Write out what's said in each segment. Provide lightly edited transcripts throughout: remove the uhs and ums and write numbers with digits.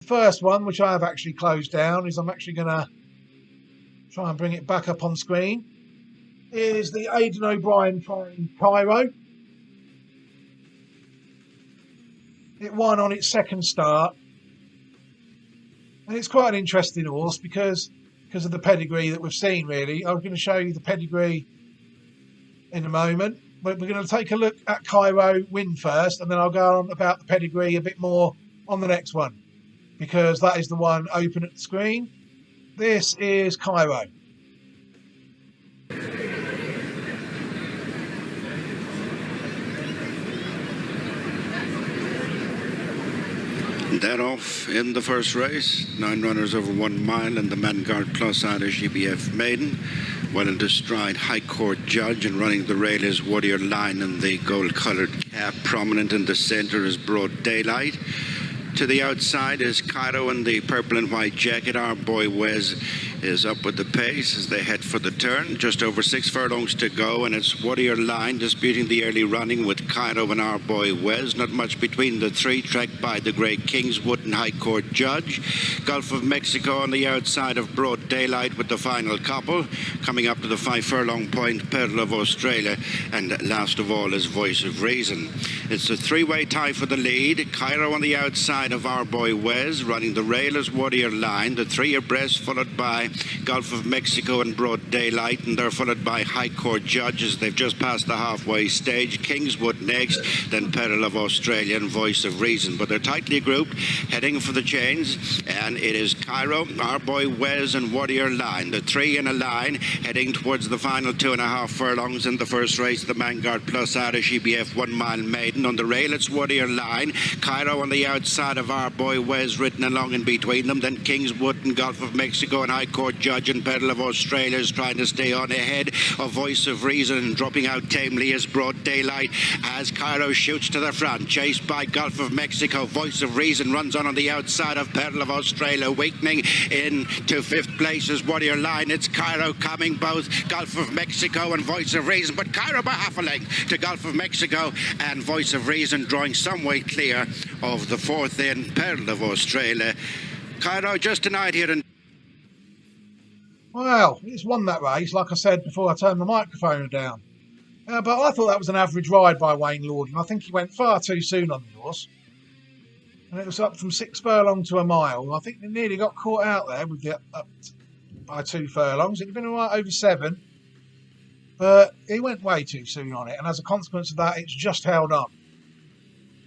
The first one, which I have actually closed down, is I'm actually going to try and bring it back up on screen, is the Aidan O'Brien trained Cairo. It won on its second start. And it's quite an interesting horse because of the pedigree that we've seen, really. I'm going to show you the pedigree in a moment. But we're going to take a look at Cairo win first, and then I'll go on about the pedigree a bit more on the next one, because that is the one open at the screen. This is Cairo. That off in the first race, 9 runners over 1 mile, and the Vanguard Plus Irish EBF maiden. Well into stride, High Court Judge, and running the rail is Warrior Line, and the gold-coloured cap prominent in the centre is Broad Daylight. To the outside is Cairo in the purple and white jacket. Our boy Wes is up with the pace as they head for the turn. Just over 6 furlongs to go, and it's Warrior Line disputing the early running with Cairo and Our Boy Wes. Not much between the three, tracked by the Grey Kingswood and High Court Judge. Gulf of Mexico on the outside of Broad Daylight with the final couple. Coming up to the 5 furlong point, Pearl of Australia, and last of all is Voice of Reason. It's a 3-way tie for the lead. Cairo on the outside of Our Boy Wes. Running the rail is Warrior Line. The 3 abreast, followed by Gulf of Mexico and Broad Daylight, and they're followed by High Court Judges. They've just passed the halfway stage. Kingswood next, then Pearl of Australia and Voice of Reason. But they're tightly grouped, heading for the chains, and it is Cairo, Our Boy Wes, and Warrior Line. The 3 in a line, heading towards the final 2.5 furlongs in the first race. The Vanguard Plus Irish EBF 1 mile maiden. On the rail, it's Warrior Line. Cairo on the outside of Our Boy Wes, written along in between them. Then Kingswood and Gulf of Mexico and High Court Judge and Pearl of Australia is trying to stay on ahead of Voice of Reason, and dropping out tamely is Broad Daylight as Cairo shoots to the front, chased by Gulf of Mexico. Voice of Reason runs on the outside of Pearl of Australia, weakening into 5th place is Warrior Line. It's Cairo coming, both Gulf of Mexico and Voice of Reason, but Cairo by half a length to Gulf of Mexico, and Voice of Reason drawing some way clear of the 4th in Pearl of Australia. Cairo just tonight here in... Well, it's won that race, like I said before I turned the microphone down. But I thought that was an average ride by Wayne Lord, and I think he went far too soon on the horse. And it was up from 6 furlong to a mile. I think he nearly got caught out there with the up by 2 furlongs. It'd been all right over 7, but he went way too soon on it, and as a consequence of that, it's just held on.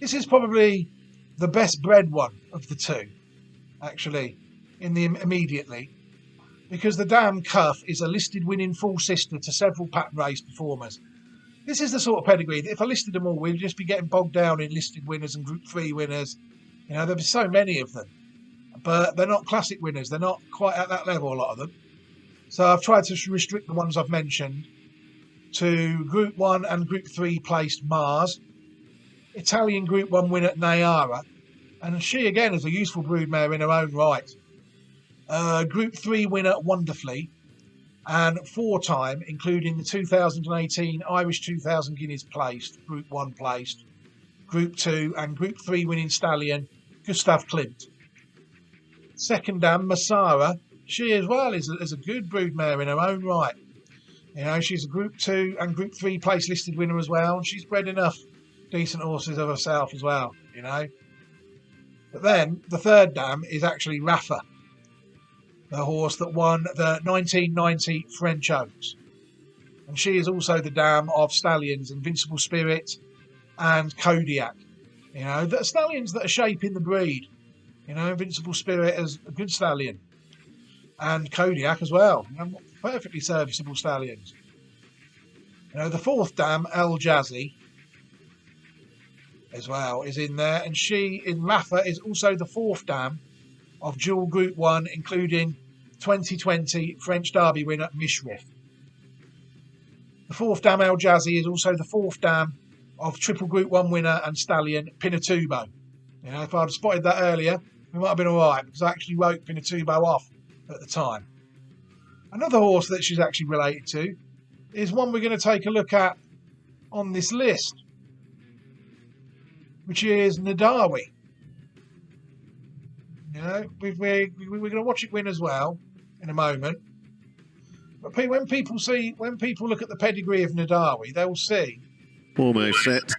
This is probably the best bred one of the two, actually, in the immediately. Because the Damn Cuff is a listed winning full sister to several pattern race performers. This is the sort of pedigree that if I listed them all, we'd just be getting bogged down in listed winners and Group 3 winners. You know, there'd be so many of them. But they're not classic winners. They're not quite at that level, a lot of them. So I've tried to restrict the ones I've mentioned to Group 1 and Group 3 placed Mars. Italian Group 1 winner Nayara. And she, again, is a useful broodmare in her own right. Group 3 winner Wonderfully, and 4-time, including the 2018 Irish 2000 Guineas placed, Group 1 placed, Group 2 and Group 3 winning stallion Gustav Klimt. Second dam Masara, she as well is a good broodmare in her own right. You know, she's a Group 2 and Group 3 place listed winner as well, and she's bred enough decent horses of herself as well, you know. But then the third dam is actually Rafa, the horse that won the 1990 French Oaks. And she is also the dam of stallions Invincible Spirit and Kodiak. You know, the stallions that are shaping the breed. You know, Invincible Spirit is a good stallion. And Kodiak as well. You know, perfectly serviceable stallions. You know, the 4th dam, El Jazzy, as well, is in there. And she, in Rafa, is also the 4th dam of dual Group 1, including 2020 French Derby winner Mishrif. The 4th dam El Jazzy is also the 4th dam of triple Group 1 winner and stallion Pinatubo. You know, if I'd spotted that earlier, we might have been alright, because I actually wrote Pinatubo off at the time. Another horse that she's actually related to is one we're going to take a look at on this list, which is Ndaawi. You know, we're going to watch it win as well in a moment. But when people look at the pedigree of Ndaawi, they'll see Almost set.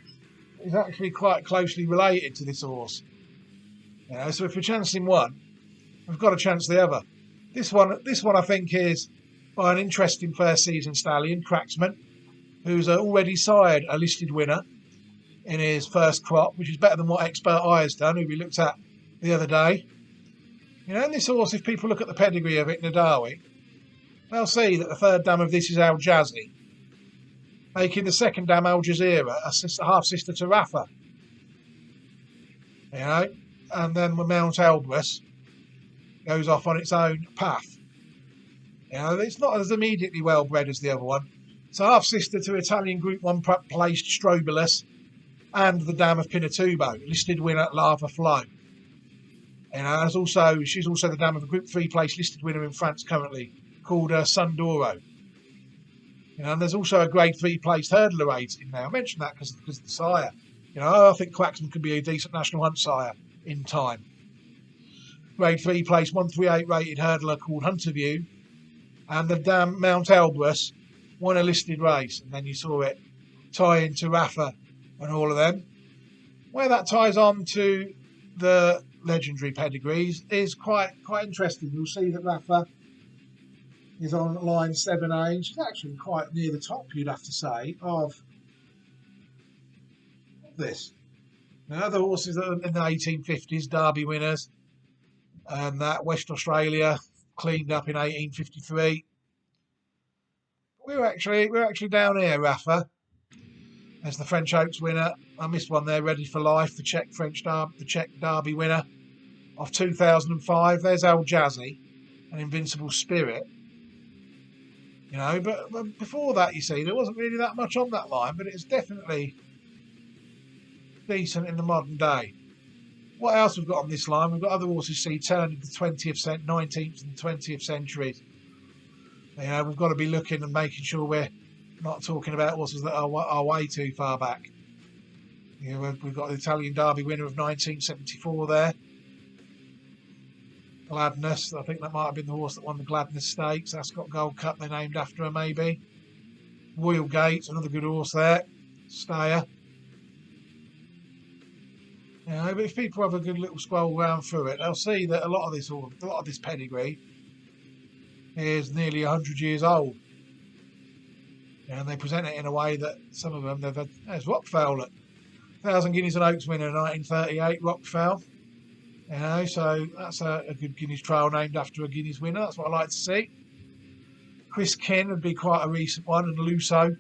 he's actually quite closely related to this horse. You know, so if we're chancing one, we've got to chance the other. This one, I think, is by an interesting first season stallion, Cracksman, who's already sired a listed winner in his first crop, which is better than what Expert Eye has done, who we looked at the other day. You know, and this horse, if people look at the pedigree of it, Ndaawi, they'll see that the third dam of this is Al Jazzy, making the second dam Al Jazeera a half sister to Rafa. You know, and then Mount Elbrus goes off on its own path. You know, it's not as immediately well bred as the other one. It's a half sister to Italian Group 1 placed Strobilus and the dam of Pinatubo, listed winner Lava Flow. You know, she's also the dam of a Group 3 placed listed winner in France currently called Sundoro. You know, and there's also a Grade 3 placed hurdler race in there. I mentioned that because of the sire. You know, I think Quaxman could be a decent national hunt sire in time. Grade 3 placed 138 rated hurdler called Hunterview, and the dam Mount Elbrus won a listed race, and then you saw it tie into Rafa and all of them. Where that ties on to the legendary pedigrees is quite interesting. You'll see that Rafa is on line 7A. She's actually quite near the top, you'd have to say, of this. Now, other horses that are in the 1850s, Derby winners, and that West Australia cleaned up in 1853. We're actually down here, Rafa. There's the French Oaks winner. I missed one there, Ready for Life, the Czech Derby winner of 2005. There's Al Jazzy, an Invincible Spirit. You know, but before that, you see, there wasn't really that much on that line, but it's definitely decent in the modern day. What else we've got on this line? We've got other horses, see, turning the 19th and 20th centuries. You know, we've got to be looking and making sure we're not talking about horses that are way too far back. You know, we've got the Italian Derby winner of 1974 there. Gladness, I think that might have been the horse that won the Gladness Stakes. That's got Gold Cup, they're named after her maybe. Royal Gates, another good horse there. Stayer. You know, but if people have a good little scroll round through it, they'll see that a lot of this pedigree is nearly 100 years old. You know, and they present it in a way that some of them they've had. There's Rockfell, 1,000 Guineas and Oaks winner in 1938, Rockfell. You know, so that's a good Guineas trial named after a Guineas winner. That's what I like to see. Chris Kin would be quite a recent one, and Luso.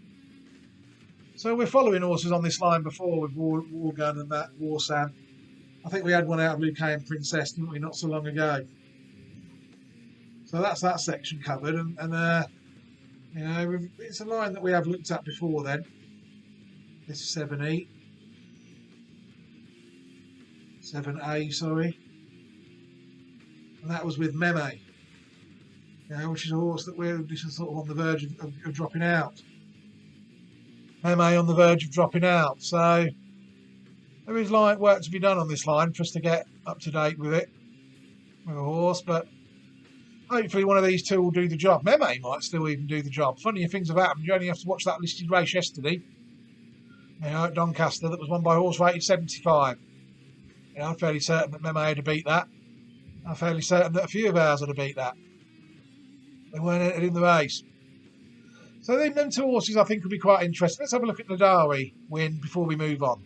So we're following horses on this line before with Wargun and that Warsan. I think we had one out of Luque and Princess, didn't we, not so long ago. So that's that section covered, and you know, it's a line that we have looked at before then. This is 7E. 7A, sorry. And that was with Meme. You know, which is a horse that we're just sort of on the verge of dropping out. Meme on the verge of dropping out. So there is work to be done on this line for us to get up to date with it, with a horse, but hopefully one of these two will do the job. Meme might still even do the job. Funnier things have happened. You only have to watch that listed race yesterday, you know, at Doncaster, that was won by a horse rated 75. You know, I'm fairly certain that Meme had to beat that. I'm fairly certain that a few of ours would have beat that. They weren't entered in the race. So then them two horses I think will be quite interesting. Let's have a look at Ndaawi win before we move on.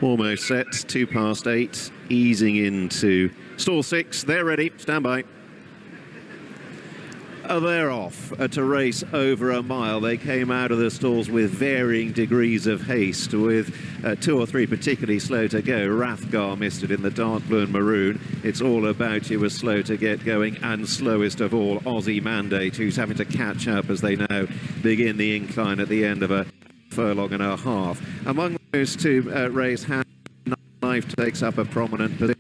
Almost set, 8:02, easing into stall 6. They're ready, stand by. They're off to race over a mile. They came out of the stalls with varying degrees of haste, with 2 or 3 particularly slow to go. Rathgar missed it in the dark blue and maroon. It's all about you was slow to get going, and slowest of all, Aussie Mandate, who's having to catch up as they now begin the incline at the end of a furlong and a half. Among those two race hands, Life takes up a prominent position.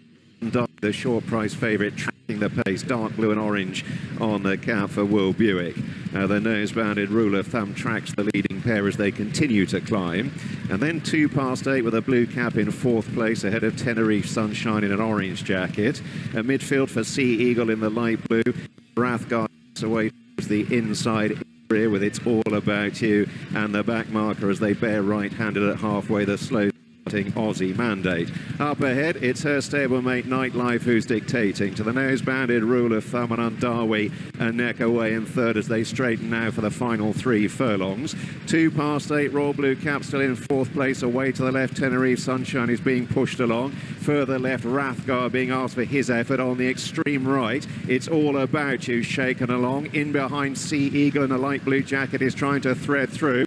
The short price favourite tracking the pace, dark blue and orange on the cap for Will Buick. The nose-bounded rule of thumb tracks the leading pair as they continue to climb. And then 2 past 8 with a blue cap in 4th place ahead of Tenerife Sunshine in an orange jacket. At midfield for Sea Eagle in the light blue. Rathgar away towards the inside area with It's All About You, and the back marker as they bear right-handed at halfway the slow Aussie Mandate. Up ahead, it's her stablemate Nightlife who's dictating. To the nose-banded Rule of Thumb and Ndaawi a neck away in 3rd as they straighten now for the final 3 furlongs. 2 past 8, Royal Blue Cap still in 4th place. Away to the left, Tenerife Sunshine is being pushed along. Further left, Rathgar being asked for his effort. On the extreme right, It's All About You shaken along. In behind, Sea Eagle in a light blue jacket is trying to thread through.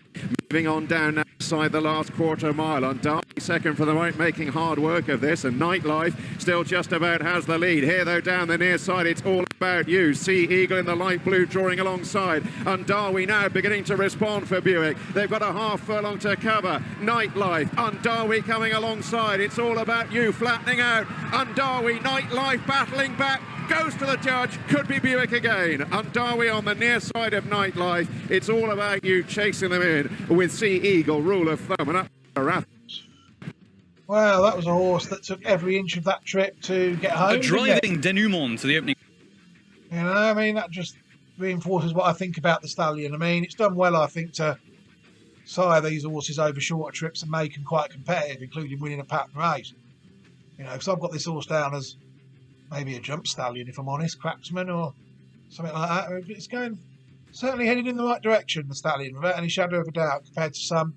Moving on down outside the last quarter mile. Ndaawi second for the moment, making hard work of this, and Nightlife still just about has the lead. Here though, down the near side, It's All About You. Sea Eagle in the light blue drawing alongside. Ndaawi now beginning to respond for Buick. They've got a half furlong to cover. Nightlife, Ndaawi coming alongside. It's All About You flattening out. Ndaawi, Nightlife battling back. Goes to the judge, could be Buick again. Ndaawi on the near side of Nightlife. It's All About You chasing them in with Sea Eagle, Rule of Thumb, and up to Rath. Well, that was a horse that took every inch of that trip to get home. A driving Newman to the opening. You know, I mean, that just reinforces what I think about the stallion. I mean, it's done well, I think, to sire these horses over shorter trips and make them quite competitive, including winning a pattern race. You know, because I've got this horse down as maybe a jump stallion, if I'm honest, Cracksman or something like that. It's going certainly headed in the right direction, the stallion, without any shadow of a doubt, compared to some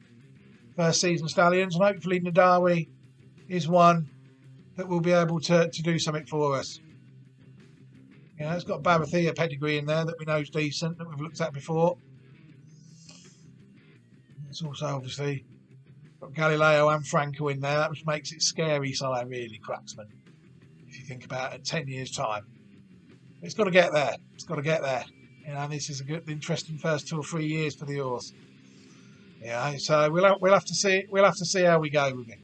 first season stallions. And hopefully Ndaawi is one that will be able to do something for us. You know, it's got Barathea pedigree in there that we know is decent, that we've looked at before. It's also obviously got Galileo and Franco in there, which makes it scary sire, really, Cracksman. If you think about it, 10 years' time, it's got to get there. It's got to get there. You know, this is a good, interesting first 2 or 3 years for the horse. Yeah, so we'll have to see. We'll have to see how we go with it.